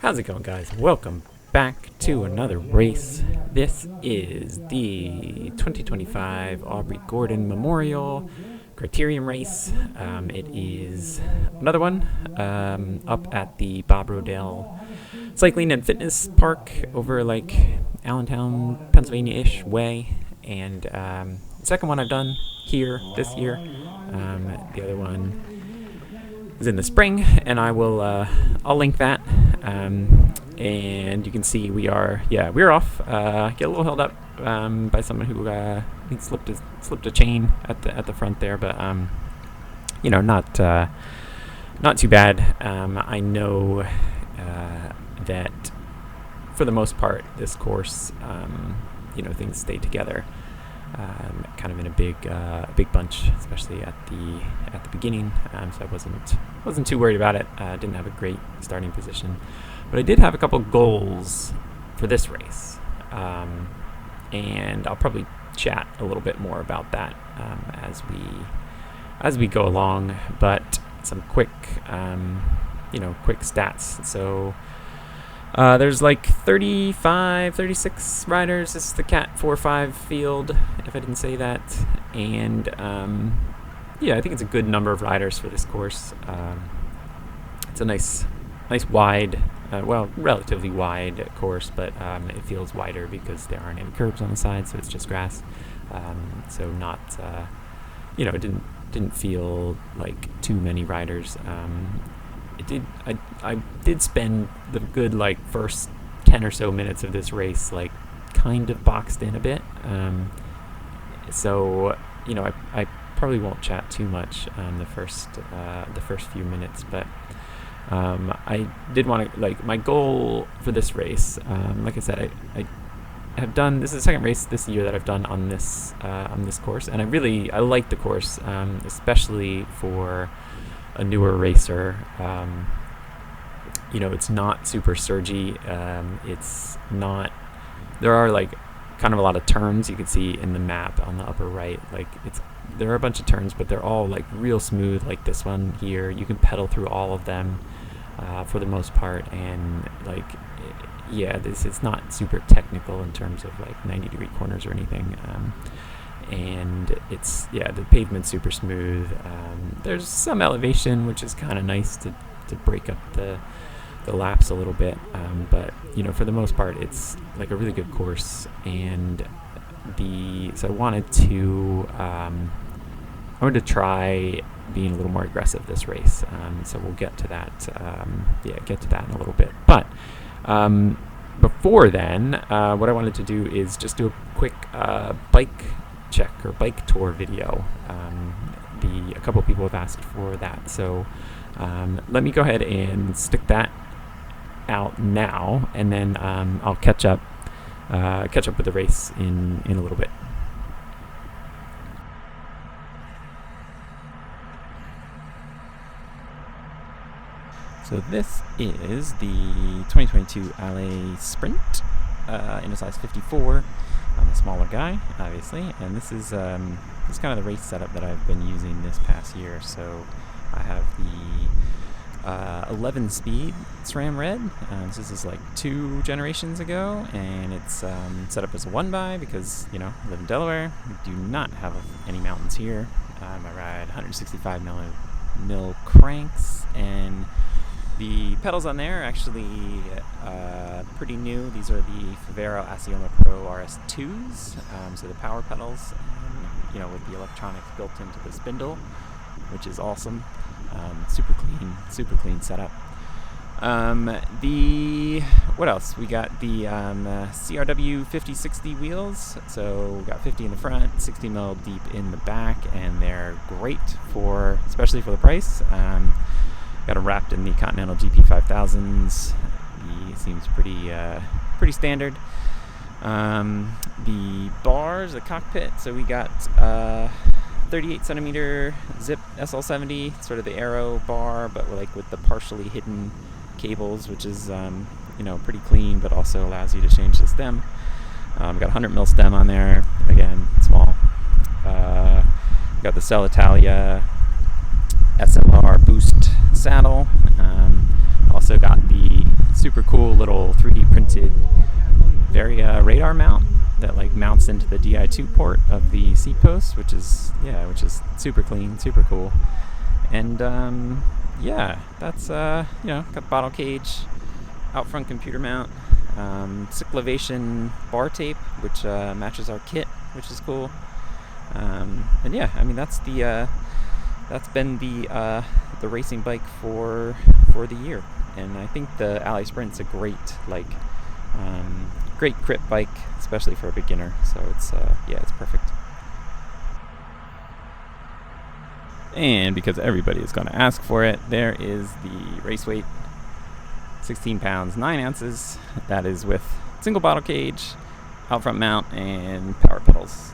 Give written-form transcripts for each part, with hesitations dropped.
How's it going, guys? Welcome back to another race. This is the 2025 Aubrey Gordon Memorial Criterium race. It is another one up at the Bob Rodell Cycling and Fitness Park over like Allentown, Pennsylvania-ish way. And the second one I've done here this year. The other one is in the spring, and I'll link that. And you can see we're off. Get a little held up by someone who I think slipped a chain at the front there, but not too bad. I know that for the most part this course, things stay together. Kind of in a big bunch, especially at the beginning. So I wasn't too worried about it. Didn't have a great starting position, but I did have a couple goals for this race, and I'll probably chat a little bit more about that as we go along. But some quick stats. So there's like 36 riders. This is the Cat 4-5 field, if I didn't say that. And I think it's a good number of riders for this course. It's a nice wide, relatively wide course, but it feels wider because there aren't any curbs on the side, so it's just grass. So not, it didn't feel like too many riders. I did spend the good first 10 or so minutes of this race kind of boxed in a bit. So I probably won't chat too much the first few minutes, but I did want to my goal for this race. Like I said, I have done, this is the second race this year that I've done on this course, and I like the course, especially for a newer racer. It's not super surgy. It's not, there are kind of a lot of turns you can see in the map on the upper right. There are a bunch of turns, but they're all real smooth, like this one here. You can pedal through all of them for the most part, and this is not super technical in terms of 90-degree corners or anything. And it's, the pavement's super smooth. There's some elevation, which is kind of nice to break up the laps a little bit. But for the most part, it's a really good course. And so I wanted to try being a little more aggressive this race. So we'll get to that. Get to that in a little bit. But before then, what I wanted to do is just do a quick bike check or bike tour video. A couple people have asked for that, so let me go ahead and stick that out now, and then I'll catch up with the race in a little bit. So this is the 2022 LA Sprint in a size 54. I'm a smaller guy, obviously, and this is kind of the race setup that I've been using this past year. So I have the 11-speed SRAM Red. This is 2 generations ago, and it's set up as a 1x because, I live in Delaware. We do not have any mountains here. I ride 165 mil cranks, and the pedals on there are actually pretty new. These are the Favero Asioma Pro RS2s, so the power pedals, with the electronics built into the spindle, which is awesome. Super clean setup. What else? We got the CRW 50/60 wheels. So we got 50 in the front, 60 mil deep in the back, and they're great especially for the price. Got them wrapped in the Continental GP 5000s. Seems pretty standard. The bars, the cockpit. So we got 38 centimeter zip SL70, sort of the aero bar, but with the partially hidden cables, which is pretty clean, but also allows you to change the stem. We got 100 mil stem on there. Again, small. We got the Cell Italia SMR boost saddle. Also got the super cool little 3D printed radar mount that like mounts into the Di2 port of the seat post, which is super clean, super cool. And that's got bottle cage, out front computer mount, cyclovation bar tape, which matches our kit, which is cool. That's been the racing bike for the year. And I think the Alley Sprint's a great great crit bike, especially for a beginner. So it's perfect. And because everybody is going to ask for it, there is the race weight, 16 pounds 9 ounces. That is with single bottle cage, out front mount, and power pedals.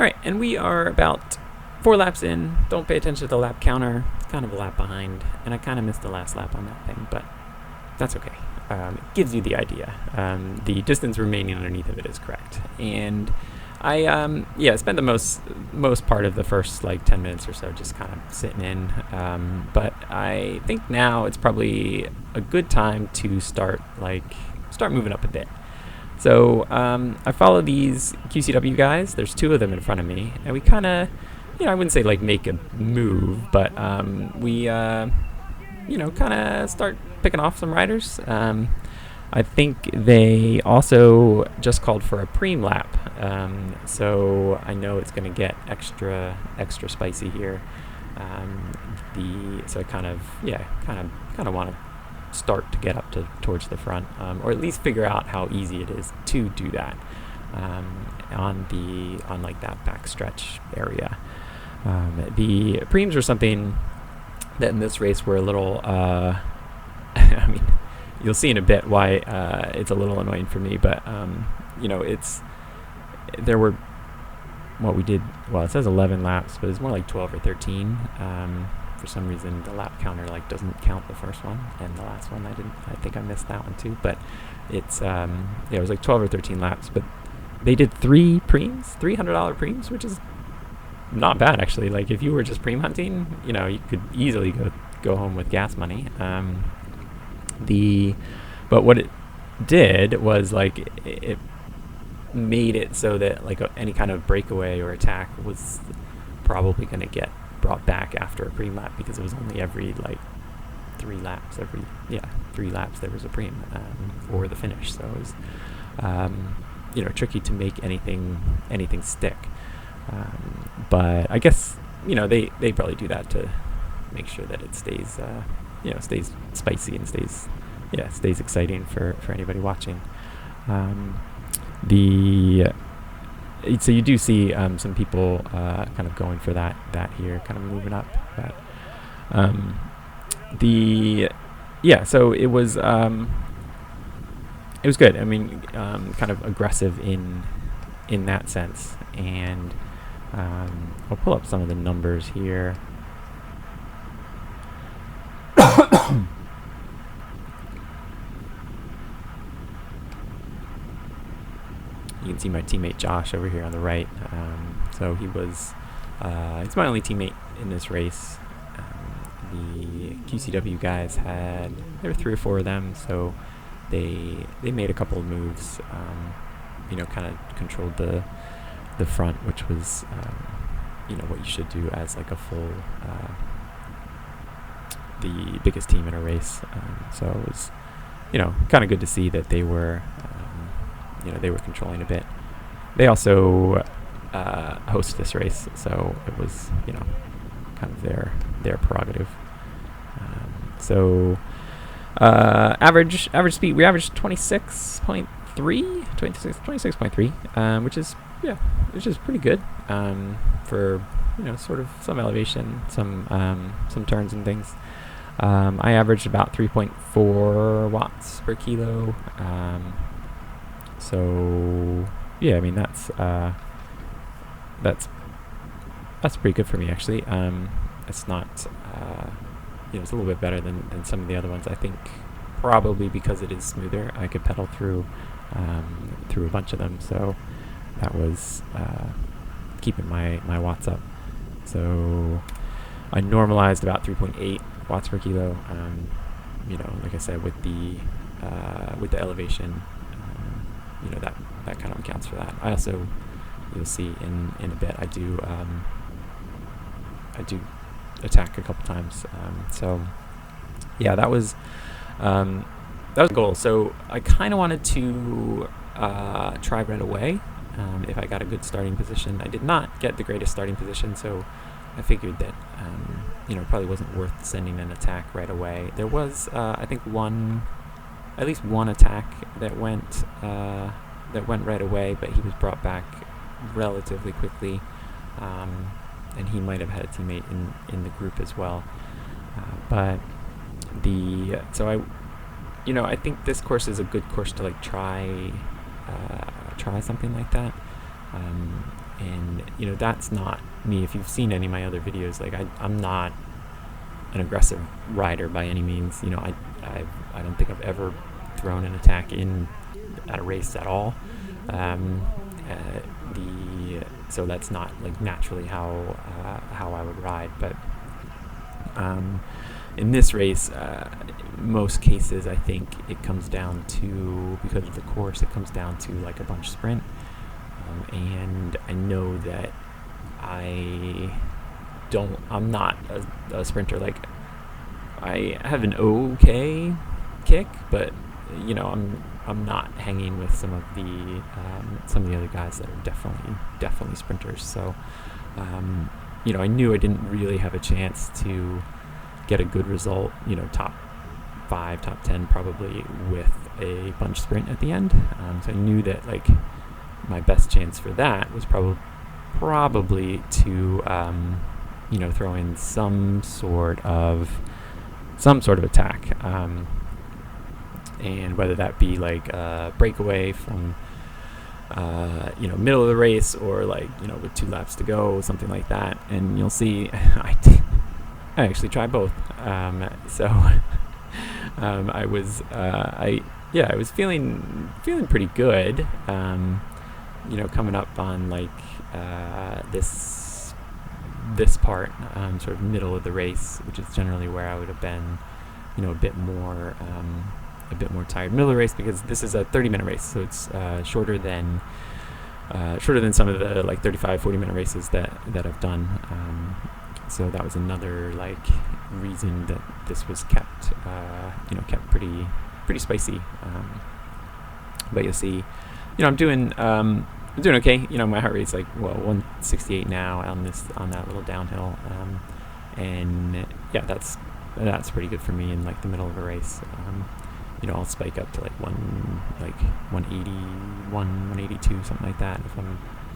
Alright, and we are about 4 laps in. Don't pay attention to the lap counter. It's kind of a lap behind, and I kind of missed the last lap on that thing, but that's okay. It gives you the idea. The distance remaining underneath of it is correct. And I spent the most part of the first 10 minutes or so just kind of sitting in. But I think now it's probably a good time to start moving up a bit. So I follow these QCW guys. There's 2 of them in front of me, and we kind of, I wouldn't say make a move, but we kind of start picking off some riders. I think they also just called for a preem lap, so I know it's going to get extra spicy here. So I kind of want to start to get up towards the front, or at least figure out how easy it is to do that on like that backstretch area. The preems were something that in this race were a little I mean, you'll see in a bit why it's a little annoying for me, but you know, there were what we did. Well, it says 11 laps, but it's more like 12 or 13. For some reason, the lap counter like doesn't count the first one, and the last one I didn't. I think I missed that one too. But it's yeah, it was like 12 or 13 laps. But they did 3 preems, $300 preems, which is not bad actually. Like if you were just preem hunting, you know, you could easily go home with gas money. But what it did was like it made it so that like any kind of breakaway or attack was probably going to get brought back after a preem lap, because it was only every like 3 laps. 3 laps there was a preem for the finish. So it was you know, tricky to make anything stick. But I guess, you know, they probably do that to make sure that it stays you know, stays spicy and stays exciting for anybody watching. So you do see some people kind of going for that here, kind of moving up. But so it was good. I mean, kind of aggressive in that sense. And I'll pull up some of the numbers here. You can see my teammate Josh over here on the right. So he was, he's my only teammate in this race. The QCW guys there were 3 or 4 of them, so they made a couple of moves. You know, kind of controlled the front, which was, you know, what you should do as like a full, the biggest team in a race. So it was, you know, kind of good to see that they were, you know, they were controlling a bit. They also host this race, so it was, you know, kind of their prerogative. So average speed, we averaged 26.3, which is pretty good for, you know, sort of some elevation, some turns and things. I averaged about 3.4 watts per kilo. So yeah, I mean that's pretty good for me actually. It's not you know, it's a little bit better than some of the other ones. I think probably because it is smoother, I could pedal through a bunch of them. So that was keeping my watts up. So I normalized about 3.8 watts per kilo. You know, like I said, with the elevation. You know, that kind of accounts for that. I also, you'll see in a bit, I do attack a couple times. So yeah, that was the goal. So I kind of wanted to try right away if I got a good starting position. I did not get the greatest starting position, so I figured that you know, it probably wasn't worth sending an attack right away. There was I think at least one attack that went right away, but he was brought back relatively quickly, and he might have had a teammate in the group as well. But I think this course is a good course to like try something like that. And you know, that's not me. If you've seen any of my other videos, like I'm not an aggressive rider by any means. You know, I don't think I've ever thrown an attack at a race at all. So that's not like naturally how I would ride. But in this race, most cases I think it comes down to, because of the course, it comes down to like a bunch sprint. And I know that I'm not a sprinter. Like, I have an okay kick, but you know, I'm not hanging with some of the other guys that are definitely sprinters. So you know, I knew I didn't really have a chance to get a good result, you know, top 5, top 10 probably with a bunch sprint at the end. So I knew that like my best chance for that was probably to throw in some sort of attack, and whether that be like a breakaway from middle of the race, or like with 2 laps to go, something like that. And you'll see I actually tried both. I was feeling pretty good, coming up on like this part, sort of middle of the race, which is generally where I would have been, a bit more tired. Middle of the race, because this is a 30-minute race, so it's shorter than some of the like 35-40-minute races that I've done. So that was another like reason that this was kept pretty spicy. But you'll see, I'm doing okay. My heart rate's like 168 now on that little downhill, and yeah, that's pretty good for me in like the middle of a race. I'll spike up to like 180, 182, something like that.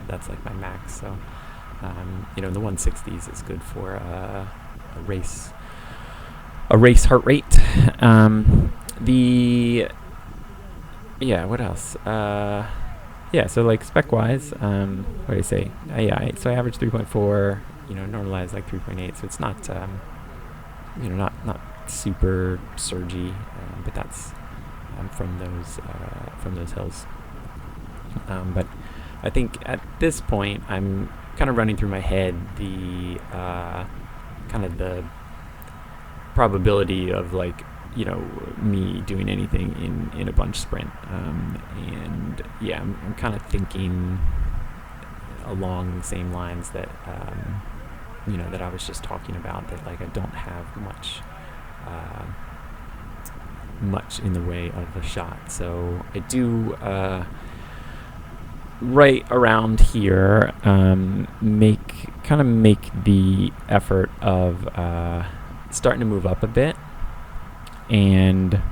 That's like my max. So, the 160s is good for a race heart rate. What else? So like spec wise, what do I say? So I average 3.4. Normalized like 3.8. So it's not, not super surgy, but that's from those hills. But I think at this point I'm kind of running through my head the kind of the probability of like me doing anything in a bunch sprint, and yeah, I'm kind of thinking along the same lines that that I was just talking about, that like I don't have much in the way of a shot. So I do right around here make the effort of starting to move up a bit, and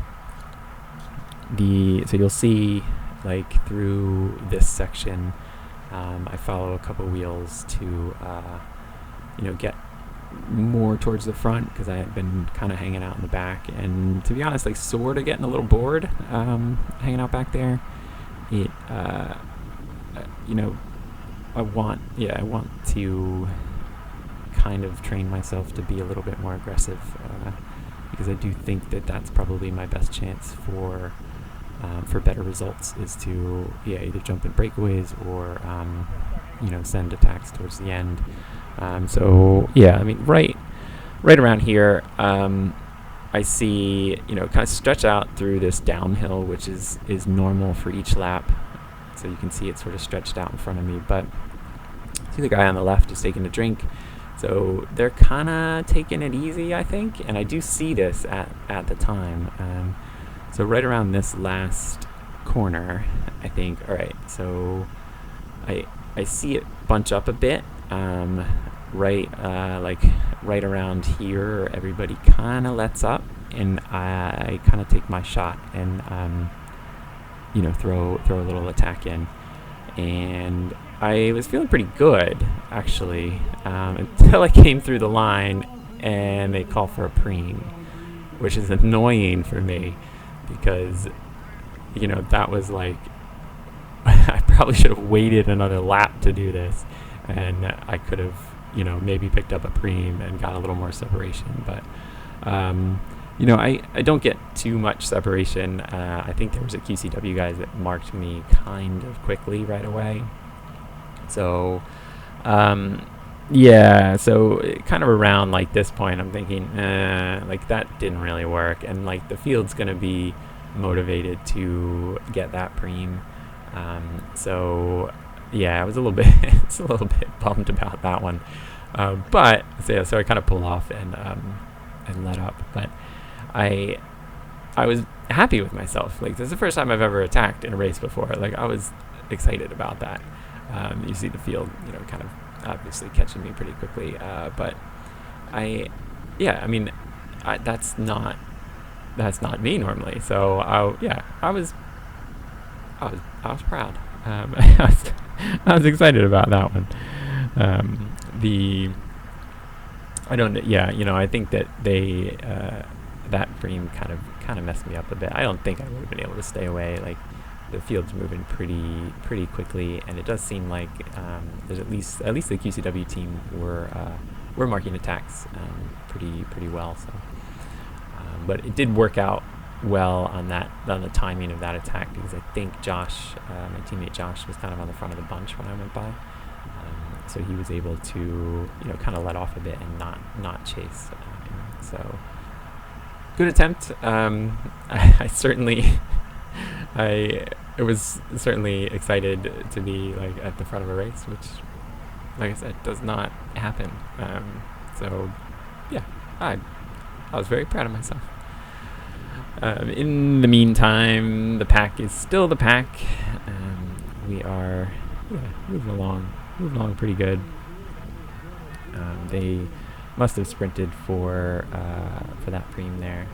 so you'll see like through this section I follow a couple wheels to get more towards the front, because I had been kind of hanging out in the back, and to be honest, like sort of getting a little bored hanging out back there. I want to kind of train myself to be a little bit more aggressive, because I do think that that's probably my best chance for better results, is to either jump in breakaways or send attacks towards the end. Right around here, I see kind of stretch out through this downhill, which is normal for each lap. So you can see it sort of stretched out in front of me, but see the guy on the left is taking a drink. So they're kind of taking it easy, I think, and I do see this at the time. So right around this last corner, I think. All right, so I see it bunch up a bit. Right around here, everybody kind of lets up, and I kind of take my shot and throw a little attack in, and I was feeling pretty good actually, until I came through the line and they call for a preem, which is annoying for me, because that was like I probably should have waited another lap to do this, and I could have maybe picked up a preem and got a little more separation, but I don't get too much separation. I think there was a QCW guy that marked me kind of quickly right away. So, so kind of around like this point, I'm thinking, like that didn't really work, and like the field's gonna be motivated to get that preem. I was a little bit bummed about that one. But so I kind of pull off and let up, but I was happy with myself. Like, this is the first time I've ever attacked in a race before. Like, I was excited about that. You see the field, kind of obviously catching me pretty quickly. But that's not that's not me normally. So I was proud. I was excited about that one. I think that that frame kind of messed me up a bit. I don't think I would have been able to stay away. Like, the field's moving pretty quickly, and it does seem like there's at least the QCW team were marking attacks pretty well. So, but it did work out well on the timing of that attack, because I think Josh, my teammate Josh, was kind of on the front of the bunch when I went by, so he was able to kind of let off a bit and not chase. So good attempt. I was certainly excited to be like at the front of a race, which, like I said, does not happen. So yeah, I was very proud of myself. In the meantime, the pack is still the pack. We are moving along pretty good. They must have sprinted for that preem there.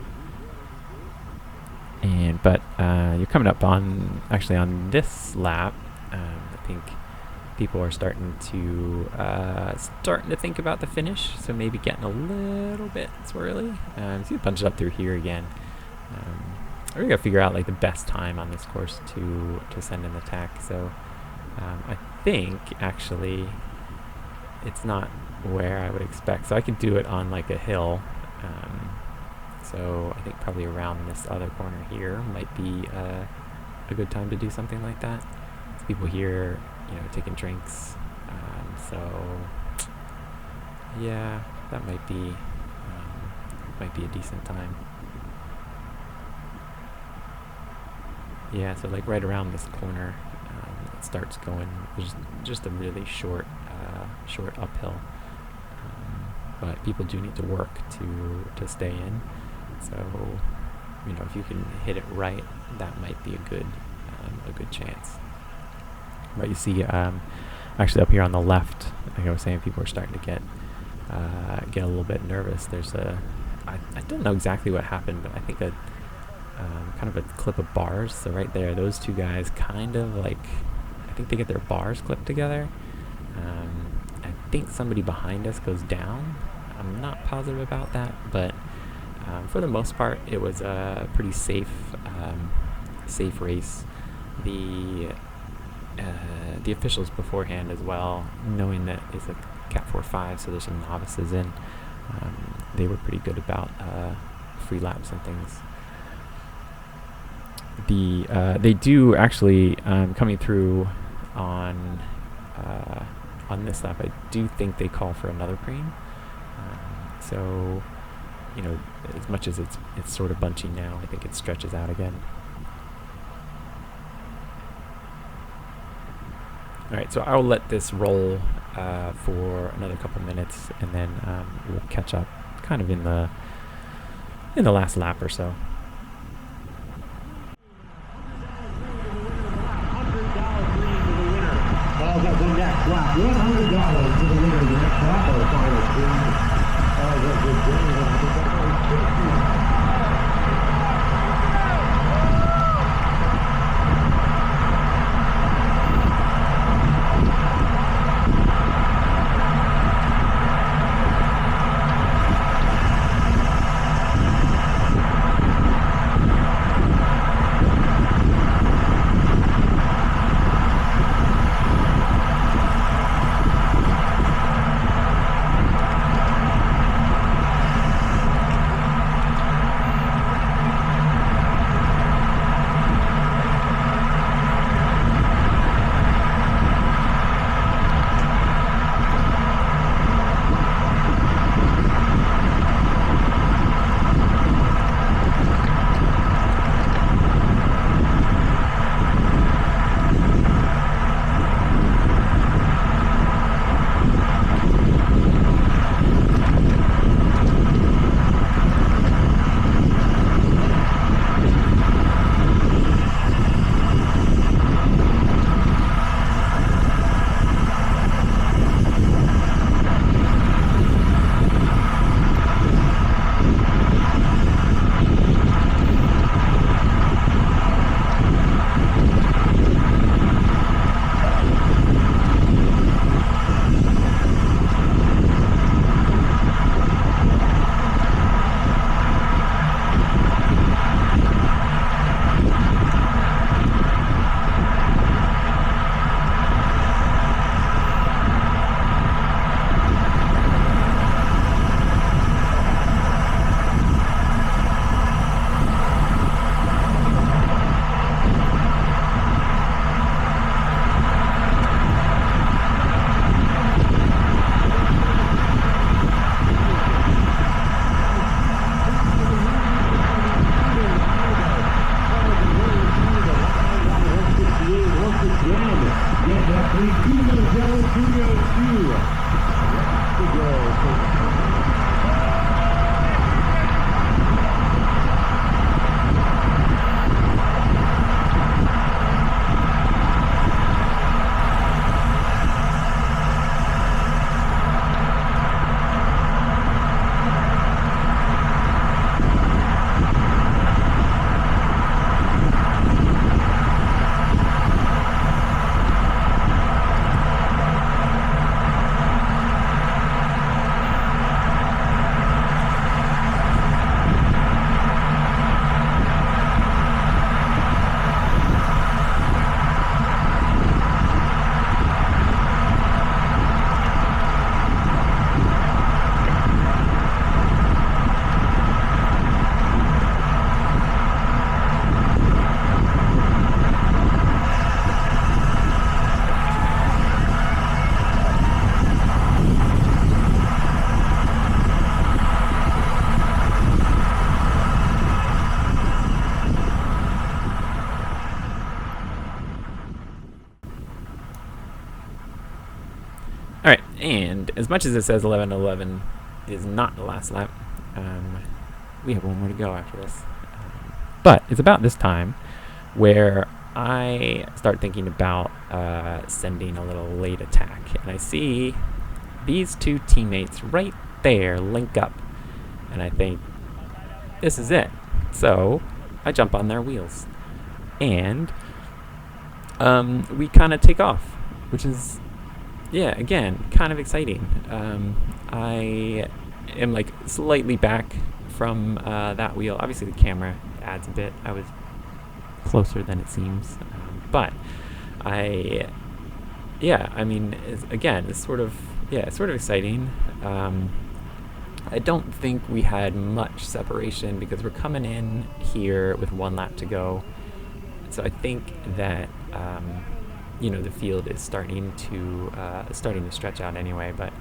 But you're coming up on this lap. I think people are starting to think about the finish, so maybe getting a little bit swirly. So you punch it up through here again. I really gotta figure out like the best time on this course to send an attack. So I think actually it's not where I would expect. So I could do it on like a hill. So I think probably around this other corner here might be a good time to do something like that. There's people here, taking drinks. So yeah, that might be a decent time. Yeah, so like right around this corner, it starts going. There's just a really short uphill. But people do need to work to stay in. So, if you can hit it right, that might be a good chance. But you see, actually up here on the left, like I was saying, people are starting to get a little bit nervous. There's I don't know exactly what happened, but I think kind of a clip of bars. So right there, those two guys kind of like, I think they get their bars clipped together. I think somebody behind us goes down. I'm not positive about that, but for the most part, it was a pretty safe race. The officials beforehand as well, knowing that it's a Cat 4-5, so there's some novices in, they were pretty good about free laps and things. They do actually, coming through on this lap, I do think they call for another preem. So, as much as it's sort of bunchy now, I think it stretches out again. All right, so I'll let this roll for another couple minutes, and then we'll catch up kind of in the last lap or so. $100 to the winner of the next lap of the final three. Alright, and as much as it says 11:11 is not the last lap, we have one more to go after this. But it's about this time where I start thinking about sending a little late attack. And I see these two teammates right there link up. And I think, this is it. So I jump on their wheels. And we kind of take off, which is, yeah, again, kind of exciting. I am like slightly back from that wheel. Obviously the camera adds a bit. I was closer than it seems. But I mean, it's sort of exciting. I don't think we had much separation because we're coming in here with one lap to go. So I think that, the field is starting to stretch out anyway. But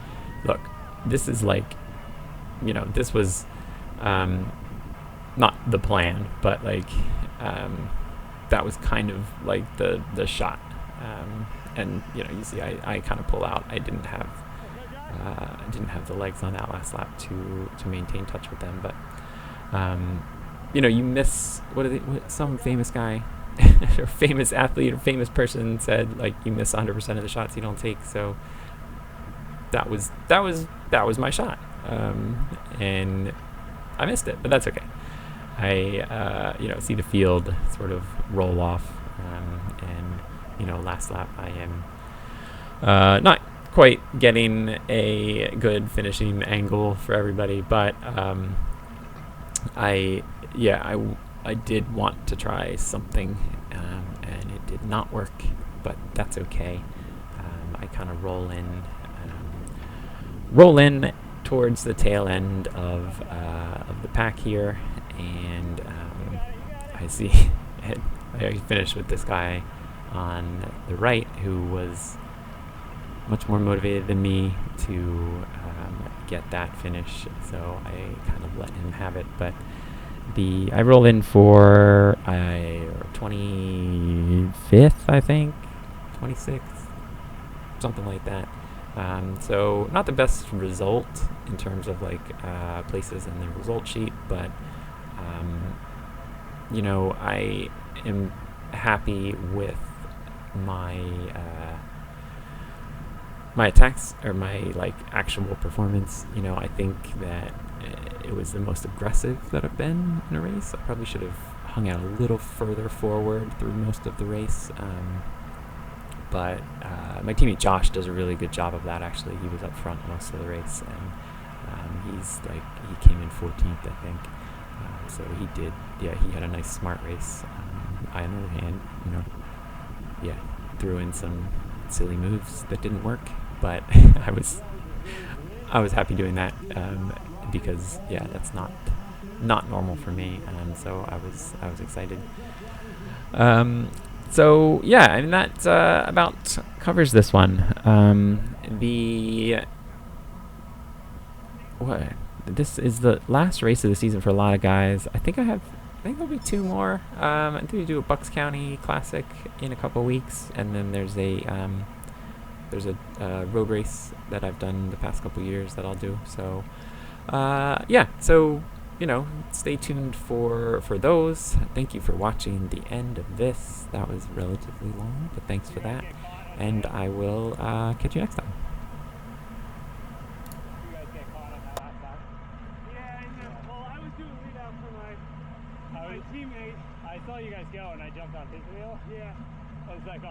look, this is like, this was not the plan, but like that was kind of like the shot. And you see, I kind of pull out. I didn't have the legs on that last lap to maintain touch with them. But you miss what some famous guy or famous athlete or famous person said, like, you miss 100% of the shots you don't take. So that was my shot, and I missed it, but that's okay. I see the field sort of roll off, and last lap I am not quite getting a good finishing angle for everybody, but I did want to try something, and it did not work, but that's okay. I kind of roll in towards the tail end of the pack here, and I see I finished with this guy on the right who was much more motivated than me to get that finish, so I kind of let him have it. But I roll in for 25th, I think, 26th, something like that. So not the best result in terms of like places in the result sheet, but I am happy with my my attacks, or my like actual performance. I think that it was the most aggressive that I've been in a race. I probably should have hung out a little further forward through most of the race. But my teammate Josh does a really good job of that, actually. He was up front most of the race, and he came in 14th, I think. So he had a nice smart race. I, on the other hand, threw in some silly moves that didn't work, but I was happy doing that, because that's not normal for me, and so I was excited. So and that about covers this one. This is the last race of the season for a lot of guys. I think there'll be two more. I think we do a Bucks County Classic in a couple weeks, and then there's a there's a road race that I've done the past couple years that I'll do. So yeah, so stay tuned for those. Thank you for watching the end of this. That was relatively long, but thanks for that, and I will catch you next time. You guys get caught on that last time? Yeah, well, I was doing lead out for my teammate. I saw you guys go and I jumped on his wheel. Yeah. I was like,